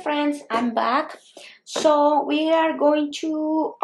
friends, I'm back. So we are going to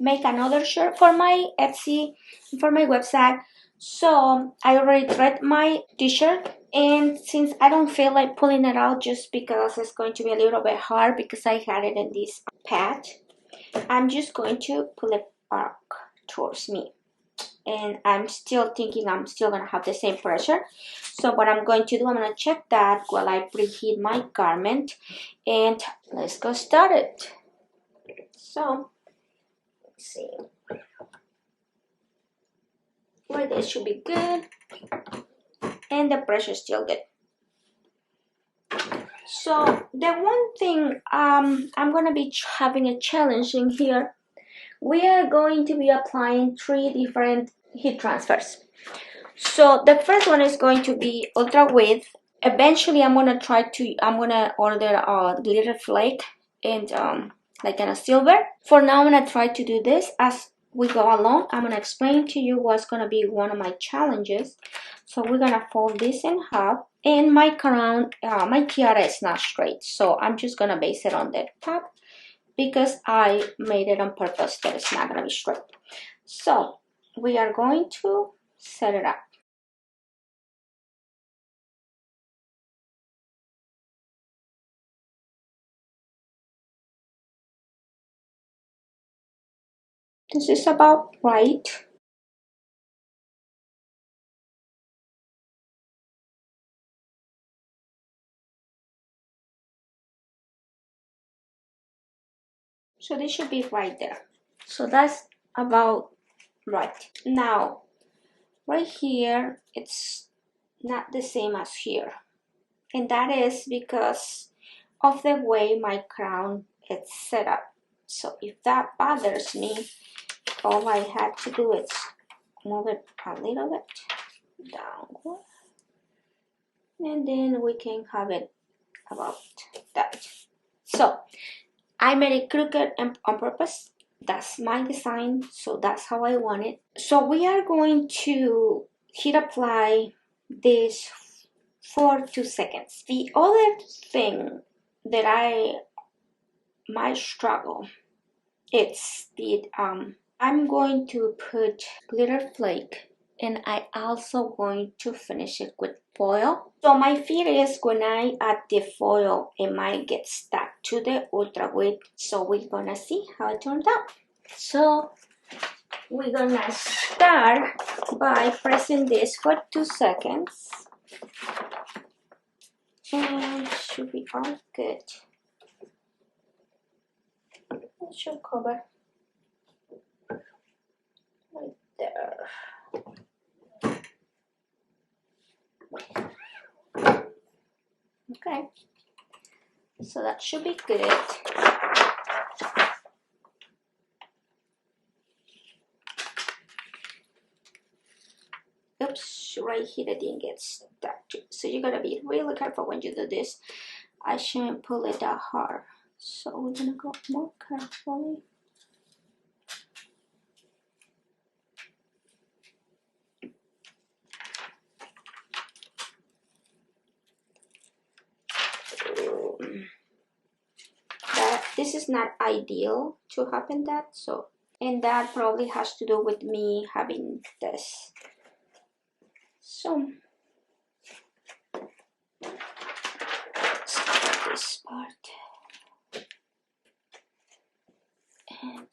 make another shirt for my Etsy, for my website. So I already thread my t-shirt, and since I don't feel like pulling it out just because it's going to be a little bit hard because I had it in this pad, I'm just going to pull it back towards me. And I'm still thinking I'm still gonna have the same pressure. So what I'm going to do, I'm gonna check that while I preheat my garment, and let's go start it. So let's see, right there should be good, and the pressure is still good. So the one thing I'm gonna be having a challenge in here. We are going to be applying 3 different heat transfers. So the first one is going to be Ultraweed. Eventually I'm gonna order a glitter flake and like in a silver. For now I'm gonna try to do this as we go along. I'm gonna explain to you what's gonna be one of my challenges. So we're gonna fold this in half, and my crown, my tiara is not straight, so I'm just gonna base it on the top because I made it on purpose that it's not gonna be straight. So we are going to set it up. This is about right. So this should be right there. So that's about right. Now, right here, it's not the same as here. And that is because of the way my crown is set up. So if that bothers me, all I had to do is move it a little bit downward. And then we can have it about that. So I made it crooked on purpose. That's my design, so that's how I want it. So we are going to heat apply this for 2 seconds. The other thing that I might struggle, it's the I'm going to put glitter flake, and I also going to finish it with foil. So my fear is when I add the foil, it might get stuck to the Ultraweed. So we're gonna see how it turns out. So we're gonna start by pressing this for 2 seconds. And it should be all good. It should cover right there. Okay, so that should be good. Oops, right here it didn't get stuck. So you gotta be really careful when you do this. I shouldn't pull it that hard. So we're gonna go more carefully. This is not ideal to happen that, so, and that probably has to do with me having this. So start this part and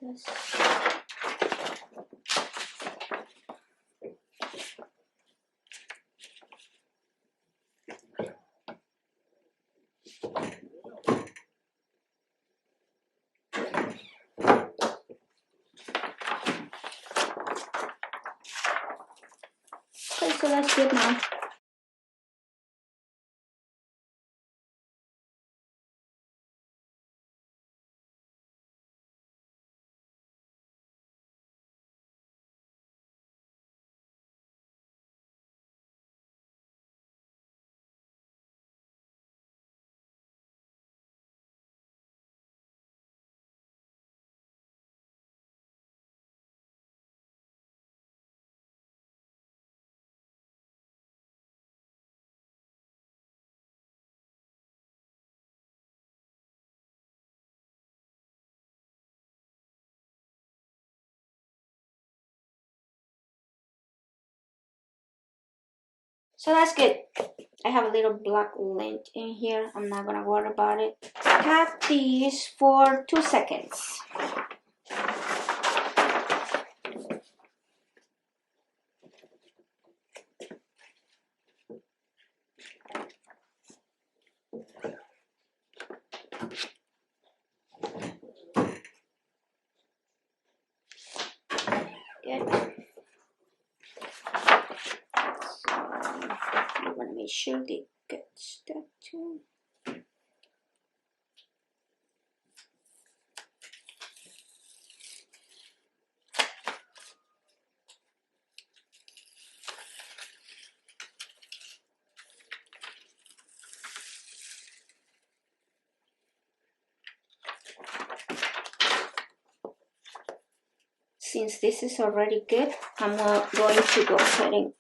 this. Okay, so that's good now. So that's good. I have a little black lint in here. I'm not gonna worry about it. Tap these for 2 seconds. Good. So I'm gonna make sure they get stuck too. Since this is already good, I'm going to go ahead and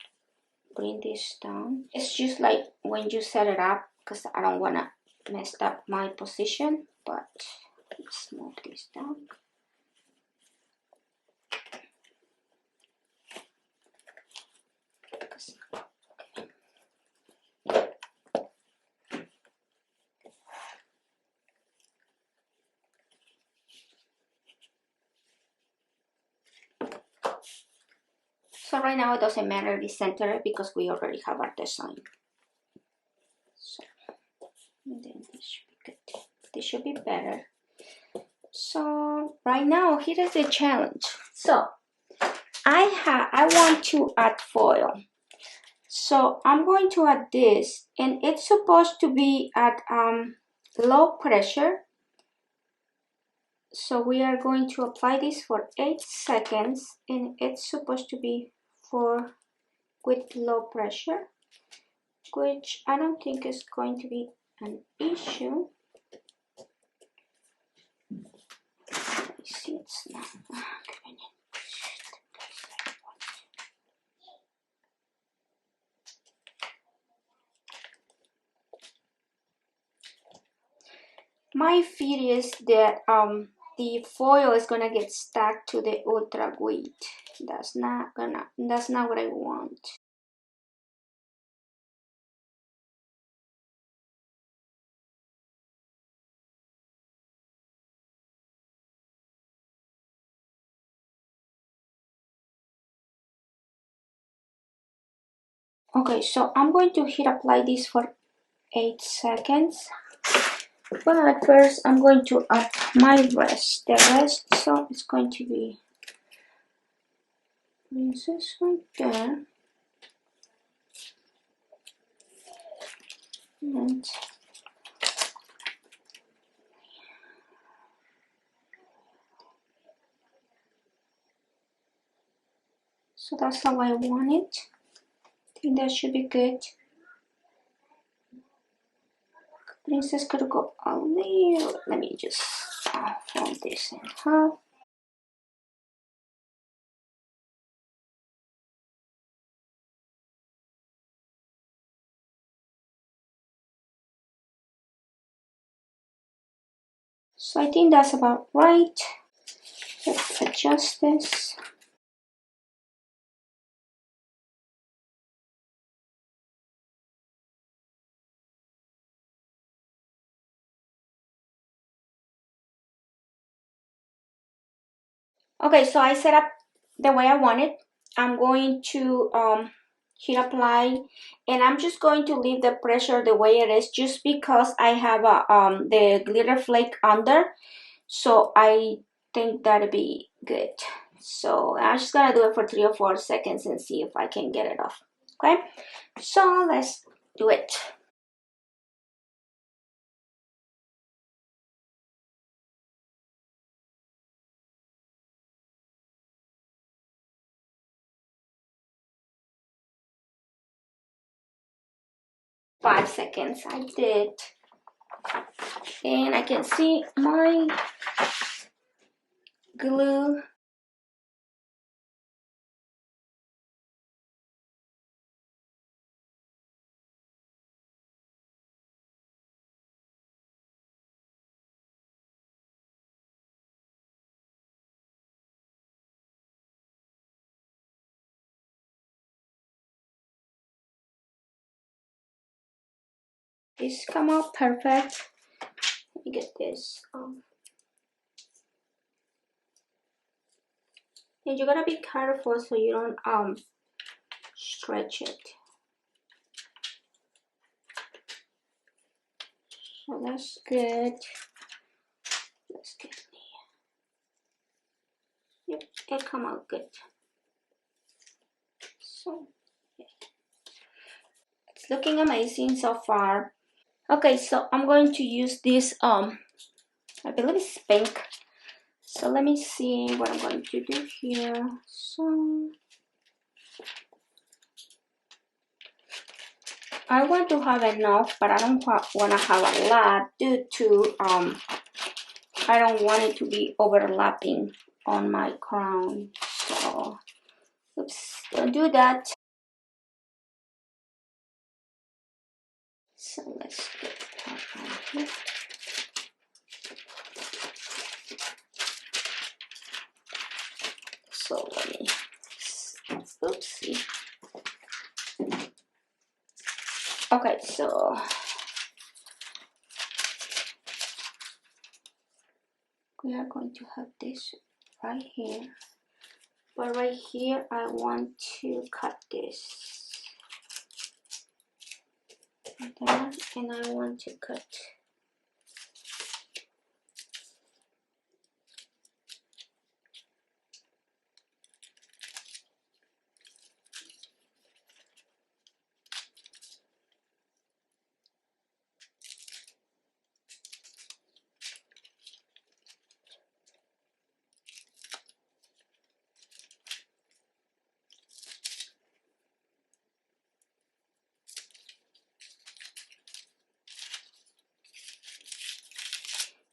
bring this down. It's just like when you set it up, because I don't want to mess up my position, but let's move this down. So right now it doesn't matter if we center it because we already have our design. So and then this should be good. This should be better. So right now here is the challenge. So I want to add foil. So I'm going to add this, and it's supposed to be at low pressure. So we are going to apply this for 8 seconds, and it's supposed to be with low pressure, which I don't think is going to be an issue. Let me see, it's not. My fear is that the foil is gonna get stuck to the Ultraweed. That's not what I want. Okay, so I'm going to hit apply this for 8 seconds. But first I'm going to add my rest. The rest, so it's going to be this right there. And so that's how I want it. I think that should be good. Princess could go a little. Let me just fold this in half. So I think that's about right. Let's adjust this. Okay, so I set up the way I want it. I'm going to hit apply, and I'm just going to leave the pressure the way it is, just because I have the glitter flake under, so I think that'd be good. So I'm just gonna do it for 3 or 4 seconds and see if I can get it off. Okay, so let's do it. Five seconds I did, and I can see my glue. this come out perfect. Let me get this. And you gotta be careful so you don't stretch it. So that's good. Let's get yep, it come out good. So yeah. It's looking amazing so far. Okay, so I'm going to use this I believe it's pink. So let me see what I'm going to do here. So I want to have enough, but I don't want to have a lot due to I don't want it to be overlapping on my crown. So oops, don't do that. So let's get that right here. So let me, oopsie. Okay, so we are going to have this right here. But right here, I want to cut this. Like that, and I want to cut.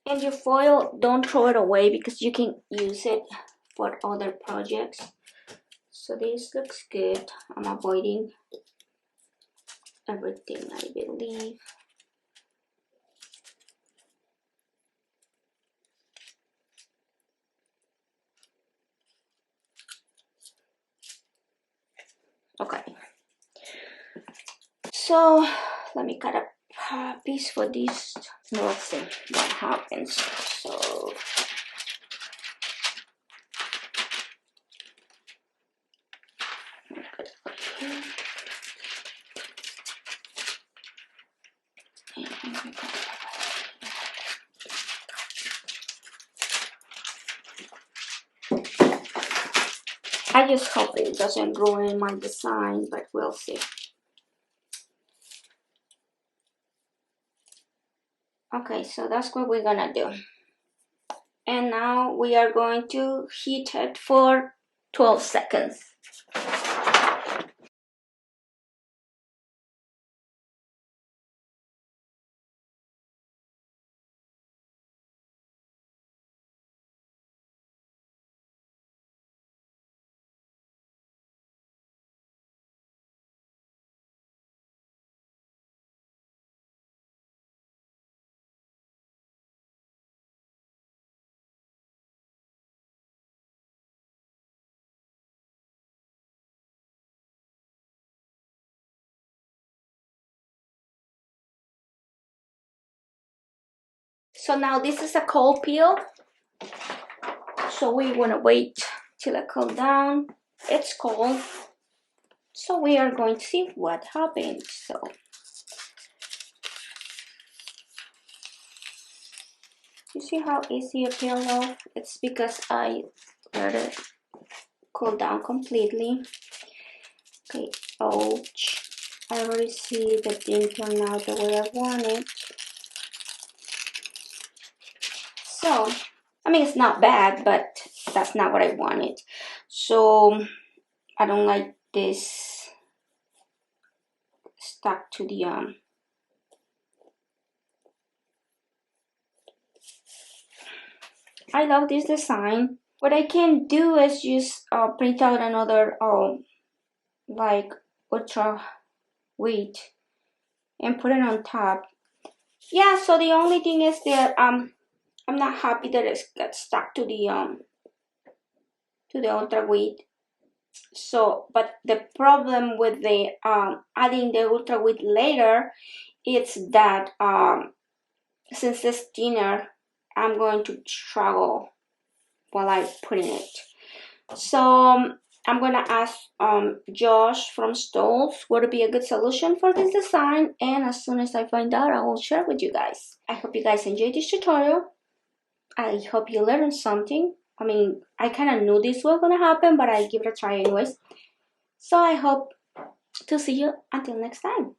And your foil, don't throw it away because you can use it for other projects. So this looks good. I'm avoiding everything, I believe. Okay. So let me cut a piece for this. We'll see what happens. So I just hope it doesn't ruin my design, but we'll see. Okay, so that's what we're gonna do. And now we are going to heat it for 12 seconds. So now this is a cold peel. So we want to wait till it cools down. It's cold. So we are going to see what happens. So you see how easy it peel off? It's because I let it cool down completely. Okay, ouch. I already see the didn't turn out the way I wanted. So, I mean, it's not bad, but that's not what I wanted. So, I don't like this stuck to the I love this design. What I can do is just print out another like Ultraweed and put it on top. Yeah, so the only thing is that I'm not happy that it got stuck to the Ultraweed. So, but the problem with the adding the Ultraweed later it's that since it's thinner, I'm going to struggle while I put in it. So I'm gonna ask Josh from Todos what would be a good solution for this design, and as soon as I find out, I will share with you guys. I hope you guys enjoyed this tutorial. I hope you learned something. I mean, I kind of knew this was gonna happen, but I give it a try anyways. So I hope to see you until next time.